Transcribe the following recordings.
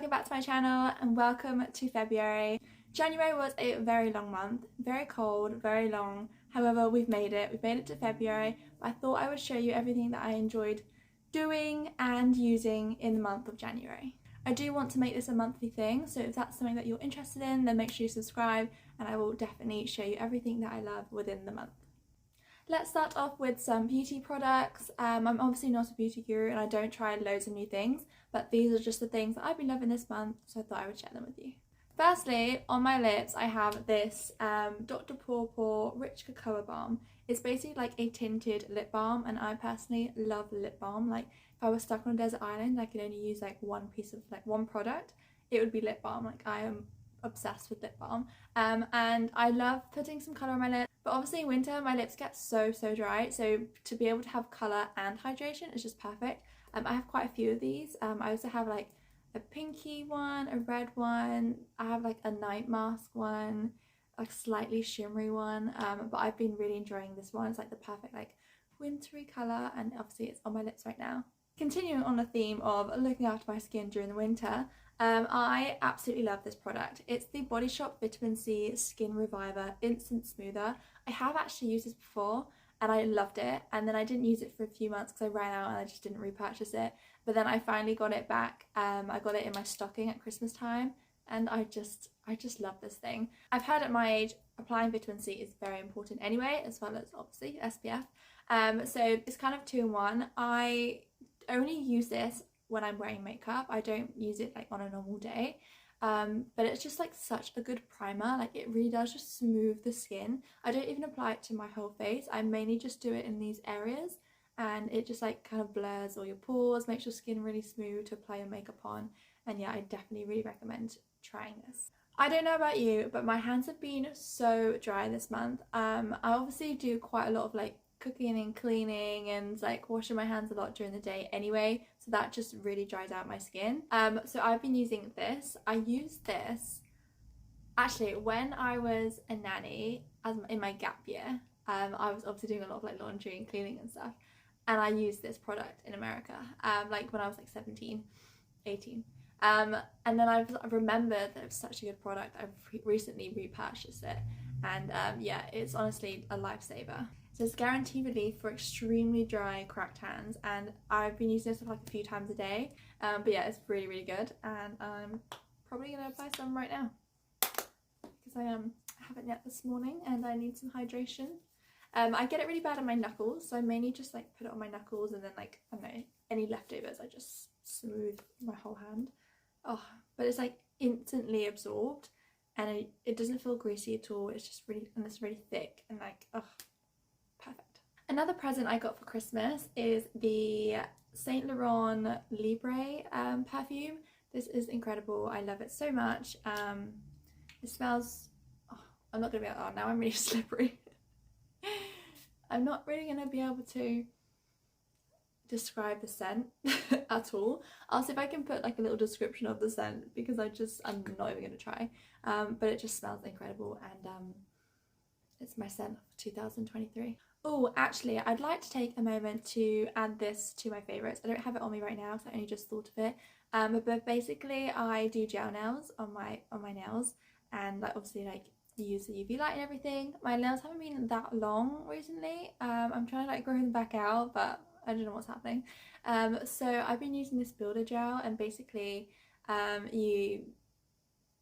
welcome back to my channel and welcome to February. January was a very long month, very cold, very long. However, we've made it to February. But I thought I would show you everything that I enjoyed doing and using in the month of January. I do want to make this a monthly thing, so if that's something that you're interested in, then make sure you subscribe and I will definitely show you everything that I love within the month. Let's start off with some beauty products. I'm obviously not a beauty guru and I don't try loads of new things, but these are just the things that I've been loving this month, so I thought I would share them with you. Firstly, on my lips I have this Dr. Pawpaw Rich Cocoa Balm. It's basically like a tinted lip balm and I personally love lip balm. Like if I was stuck on a desert island, I could only use like one piece of one product, it would be lip balm. Like I am obsessed with lip balm and I love putting some colour on my lips, but obviously in winter my lips get so dry, so to be able to have colour and hydration is just perfect. I have quite a few of these. I also have like a pinky one, a red one, I have like a night mask one, a slightly shimmery one, but I've been really enjoying this one. It's like the perfect like wintry colour and obviously it's on my lips right now. Continuing on the theme of looking after my skin during the winter, I absolutely love this product. It's the Body Shop Vitamin C Skin Reviver Instant Smoother. I have actually used this before and I loved it, and then I didn't use it for a few months because I ran out and I just didn't repurchase it, but then I finally got it back. I got it in my stocking at Christmas time and I just love this thing. I've heard at my age applying vitamin C is very important anyway, as well as obviously SPF, so it's kind of 2-in-1. I only use this when I'm wearing makeup. I don't use it like on a normal day, but it's just like such a good primer. Like it really does just smooth the skin. I don't even apply it to my whole face, I mainly just do it in these areas and it just like kind of blurs all your pores, makes your skin really smooth to apply your makeup on. And yeah, I definitely really recommend trying this. I don't know about you, but my hands have been so dry this month. I obviously do quite a lot of like cooking and cleaning and like washing my hands a lot during the day anyway, so that just really dries out my skin. So I've been using this. I used this actually when I was a nanny in my gap year. I was obviously doing a lot of like laundry and cleaning and stuff, and I used this product in America like when I was like 17, 18. And then I've remembered that it was such a good product. I've recently repurchased it and yeah, it's honestly a lifesaver. So it's guaranteed relief for extremely dry, cracked hands, and I've been using this like a few times a day. But yeah, it's really good, and I'm probably gonna apply some right now because I haven't yet this morning, and I need some hydration. I get it really bad on my knuckles, so I mainly just like put it on my knuckles, and then like I don't know, any leftovers I just smooth my whole hand. Oh, but it's like instantly absorbed, and it doesn't feel greasy at all. It's just really, and it's really thick and like oh. Perfect. Another present I got for Christmas is the Saint Laurent Libre perfume. This is incredible. I love it so much. It smells, oh, I'm not gonna be able, oh now I'm really slippery. I'm not really gonna be able to describe the scent at all. I'll see if I can put like a little description of the scent because I'm not even gonna try. But it just smells incredible, and it's my scent of 2023. Oh, actually, I'd like to take a moment to add this to my favourites. I don't have it on me right now because I only just thought of it. But basically, I do gel nails on my nails, and like obviously like you use the UV light and everything. My nails haven't been that long recently. I'm trying to like grow them back out, but I don't know what's happening. So I've been using this builder gel, and basically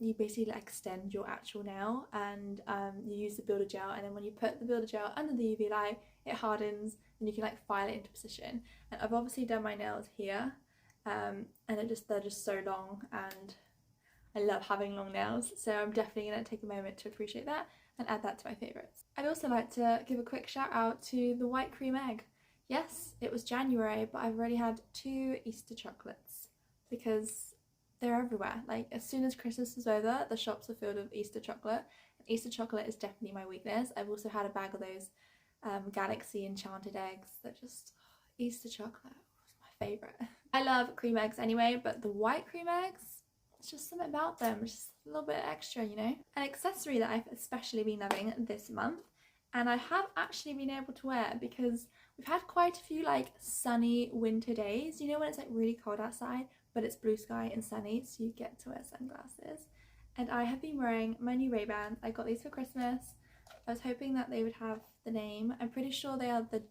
you basically like extend your actual nail, and you use the builder gel, and then when you put the builder gel under the UV light it hardens and you can like file it into position. And I've obviously done my nails here, and they're just so long, and I love having long nails, so I'm definitely going to take a moment to appreciate that and add that to my favourites. I'd also like to give a quick shout out to the white cream egg. Yes, it was January, but I've already had 2 Easter chocolates because they're everywhere. Like as soon as Christmas is over, the shops are filled with Easter chocolate, and Easter chocolate is definitely my weakness. I've also had a bag of those Galaxy Enchanted eggs that just, Easter chocolate was my favourite. I love cream eggs anyway, but the white cream eggs, it's just something about them, just a little bit extra, you know. An accessory that I've especially been loving this month, and I have actually been able to wear because we've had quite a few like sunny winter days, you know, when it's like really cold outside but it's blue sky and sunny, so you get to wear sunglasses. And I have been wearing my new Ray-Bans. I got these for Christmas. I was hoping that they would have the name. I'm pretty sure they are the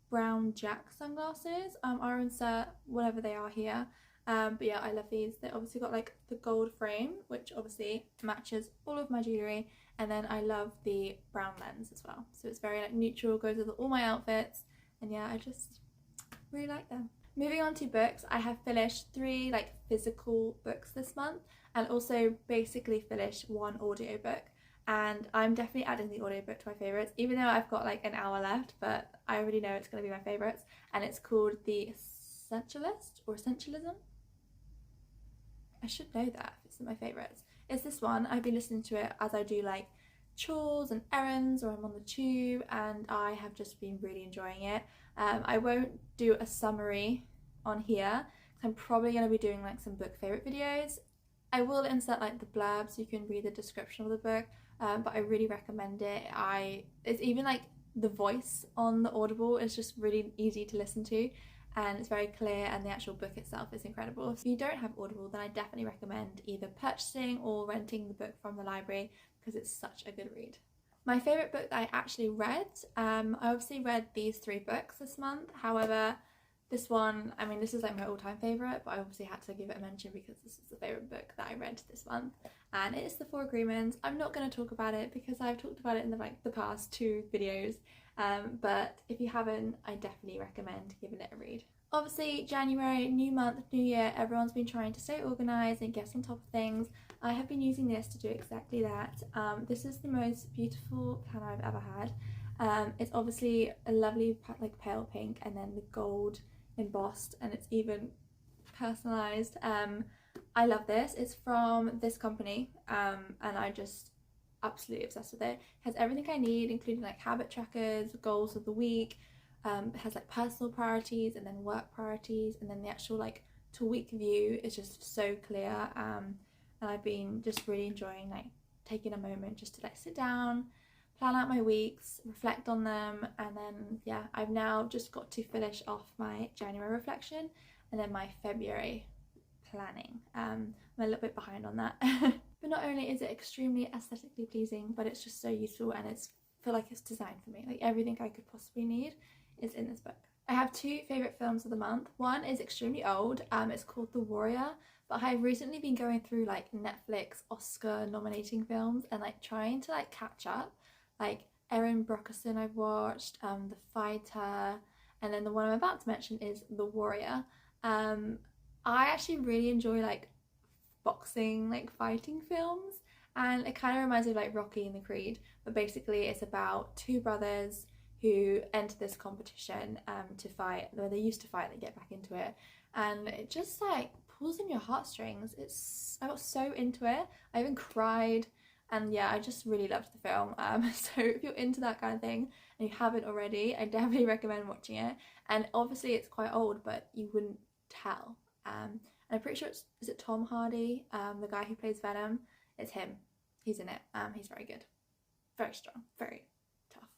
Brown Jack sunglasses. I'll insert whatever they are here. But yeah, I love these. They obviously got like the gold frame, which obviously matches all of my jewellery, and then I love the brown lens as well. So it's very like neutral, goes with all my outfits, and yeah, I just really like them. Moving on to books, I have finished 3 like physical books this month, and also basically finished 1 audiobook. And I'm definitely adding the audiobook to my favourites, even though I've got like an hour left, but I already know it's going to be my favourites. And it's called The Essentialist or Essentialism. I should know that if it's my favourites. It's this one. I've been listening to it as I do like chores and errands, or I'm on the tube, and I have just been really enjoying it. I won't do a summary on here because I'm probably going to be doing like some book favourite videos. I will insert like the blurb so you can read the description of the book, but I really recommend it. It's even like the voice on the Audible is just really easy to listen to, and it's very clear, and the actual book itself is incredible. If you don't have Audible, then I definitely recommend either purchasing or renting the book from the library because it's such a good read. My favourite book that I actually read, I obviously read these 3 books this month. However, this one, I mean, this is like my all-time favourite, but I obviously had to give it a mention because this is the favourite book that I read this month, and it is The 4 Agreements. I'm not going to talk about it because I've talked about it in the past 2 videos, but if you haven't, I definitely recommend giving it a read. Obviously, January, new month, new year, everyone's been trying to stay organised and get on top of things. I have been using this to do exactly that. This is the most beautiful planner I've ever had. It's obviously a lovely like pale pink, and then the gold embossed, and it's even personalised. I love this. It's from this company, and I just absolutely obsessed with it. It has everything I need, including like habit trackers, goals of the week. It has like personal priorities and then work priorities, and then the actual like to week view is just so clear. And I've been just really enjoying like taking a moment just to like sit down, plan out my weeks, reflect on them, and then yeah, I've now just got to finish off my January reflection and then my February planning. I'm a little bit behind on that. But not only is it extremely aesthetically pleasing, but it's just so useful, and I feel like it's designed for me. Like everything I could possibly need is in this book. I have 2 favourite films of the month. One is extremely old, it's called The Warrior, but I've recently been going through like Netflix Oscar nominating films and like trying to like catch up. Like Erin Brockerson I've watched, The Fighter, and then the one I'm about to mention is The Warrior. I actually really enjoy like boxing, like fighting films, and it kind of reminds me of like Rocky and the Creed, but basically it's about 2 brothers who enter this competition to fight. Where they used to fight, they get back into it, and it just like pulls in your heartstrings. I got so into it. I even cried, and yeah, I just really loved the film. So if you're into that kind of thing and you haven't already, I definitely recommend watching it. And obviously it's quite old, but you wouldn't tell. And I'm pretty sure is it Tom Hardy, the guy who plays Venom? It's him. He's in it. He's very good, very strong, very tough.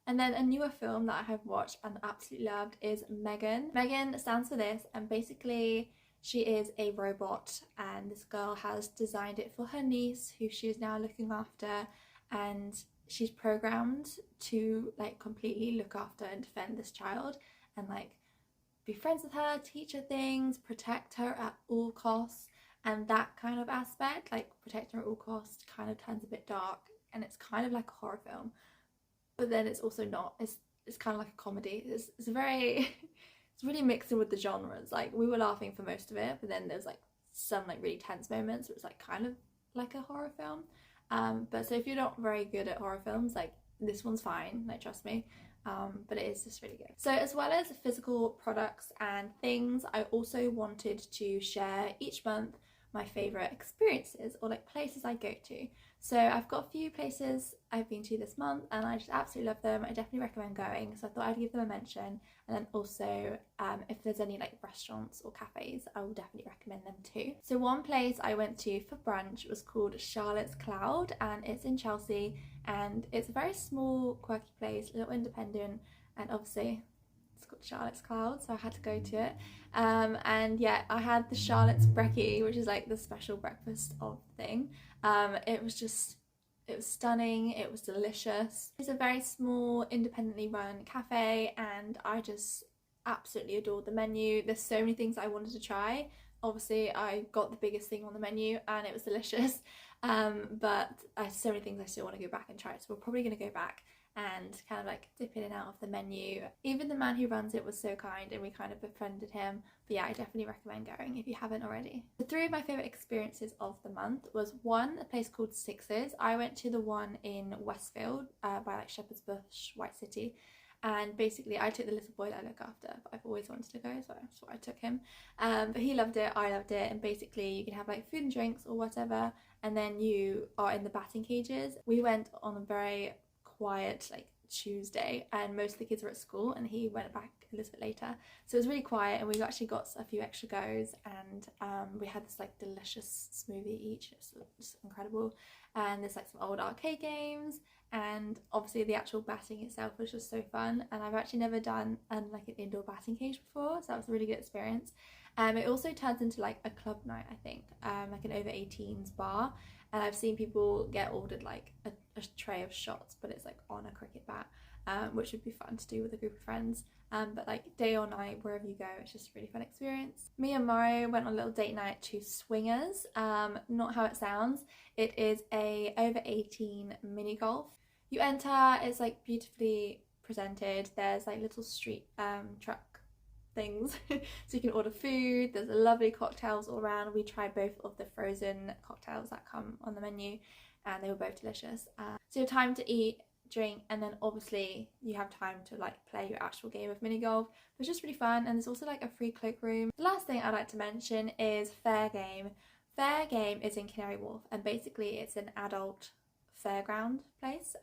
And then a newer film that I have watched and absolutely loved is Megan. Megan stands for this, and basically she is a robot, and this girl has designed it for her niece, who she is now looking after, and she's programmed to like completely look after and defend this child, and like be friends with her, teach her things, protect her at all costs. And that kind of aspect, like protect her at all costs, kind of turns a bit dark, and it's kind of like a horror film, but then it's also not. It's kind of like a comedy. It's very it's really mixed in with the genres. Like we were laughing for most of it, but then there's like some like really tense moments where it's like kind of like a horror film. But so if you're not very good at horror films, like this one's fine, like trust me. But it is just really good. So as well as physical products and things, I also wanted to share each month my favourite experiences or like places I go to. So I've got a few places I've been to this month and I just absolutely love them. I definitely recommend going, so I thought I'd give them a mention. And then also if there's any like restaurants or cafes, I will definitely recommend them too. So one place I went to for brunch was called Charlotte's Cloud, and it's in Chelsea, and it's a very small quirky place, a little independent, and obviously It's called Charlotte's Cloud, so I had to go to it. And yeah, I had the Charlotte's Brekkie, which is like the special breakfast of thing. It was stunning, it was delicious. It's a very small, independently run cafe, and I just absolutely adored the menu. There's so many things I wanted to try. Obviously, I got the biggest thing on the menu and it was delicious. But so many things I still want to go back and try, so we're probably going to go back and kind of like dip in and out of the menu. Even the man who runs it was so kind and we kind of befriended him. But yeah, I definitely recommend going if you haven't already. The three of my favourite experiences of the month was one, a place called Sixes. I went to the one in Westfield by like Shepherd's Bush, White City. And basically I took the little boy that I look after, but I've always wanted to go, so that's why I took him. But he loved it, I loved it, and basically you can have like food and drinks or whatever, and then you are in the batting cages. We went on a very quiet like Tuesday, and most of the kids were at school, and he went back a little bit later, so it was really quiet, and we actually got a few extra goes, and we had this like delicious smoothie each. It was just incredible. And there's like some old arcade games, and obviously the actual batting itself was just so fun, and I've actually never done like an indoor batting cage before, so that was a really good experience. It also turns into like a club night, I think, like an over 18s bar, and I've seen people get ordered like a tray of shots, but it's like on a cricket bat, which would be fun to do with a group of friends. But like day or night, wherever you go, it's just a really fun experience. Me and Mario went on a little date night to Swingers, not how it sounds. It is a over 18 mini golf. You enter, it's like beautifully presented. There's like little street truck things so you can order food. There's lovely cocktails all around. We tried both of the frozen cocktails that come on the menu, and they were both delicious. So you have time to eat, drink, and then obviously you have time to like play your actual game of mini golf. It's just really fun, and there's also like a free cloakroom. The last thing I'd like to mention is Fairgame. Fairgame is in Canary Wharf, and basically it's an adult fairground place.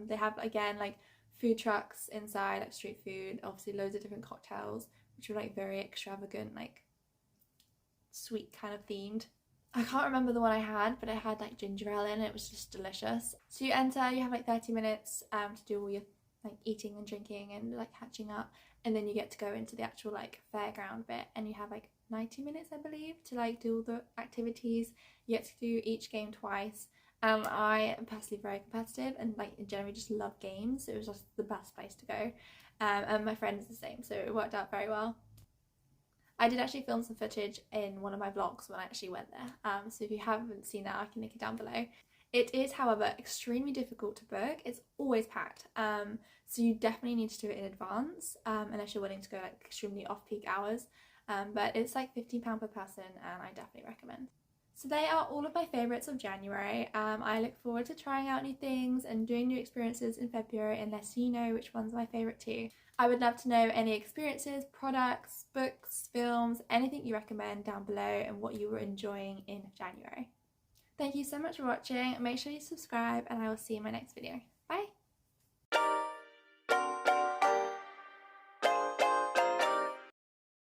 They have again like food trucks inside, like street food, obviously loads of different cocktails, which were like very extravagant, like sweet kind of themed. I can't remember the one I had, but it had like ginger ale in it. It was just delicious. So you enter, you have like 30 minutes to do all your like eating and drinking and like catching up, and then you get to go into the actual like fairground bit, and you have like 90 minutes I believe to like do all the activities. You get to do each game twice. I am personally very competitive and like generally just love games, so it was just the best place to go. And my friend is the same, so it worked out very well. I did actually film some footage in one of my vlogs when I actually went there, so if you haven't seen that, I can link it down below. It is, however, extremely difficult to book. It's always packed, so you definitely need to do it in advance, unless you're willing to go like extremely off-peak hours, but it's like £15 per person, and I definitely recommend. So they are all of my favourites of January. I look forward to trying out new things and doing new experiences in February, unless you know which one's my favourite too. I would love to know any experiences, products, books, films, anything you recommend down below, and what you were enjoying in January. Thank you so much for watching. Make sure you subscribe, and I will see you in my next video.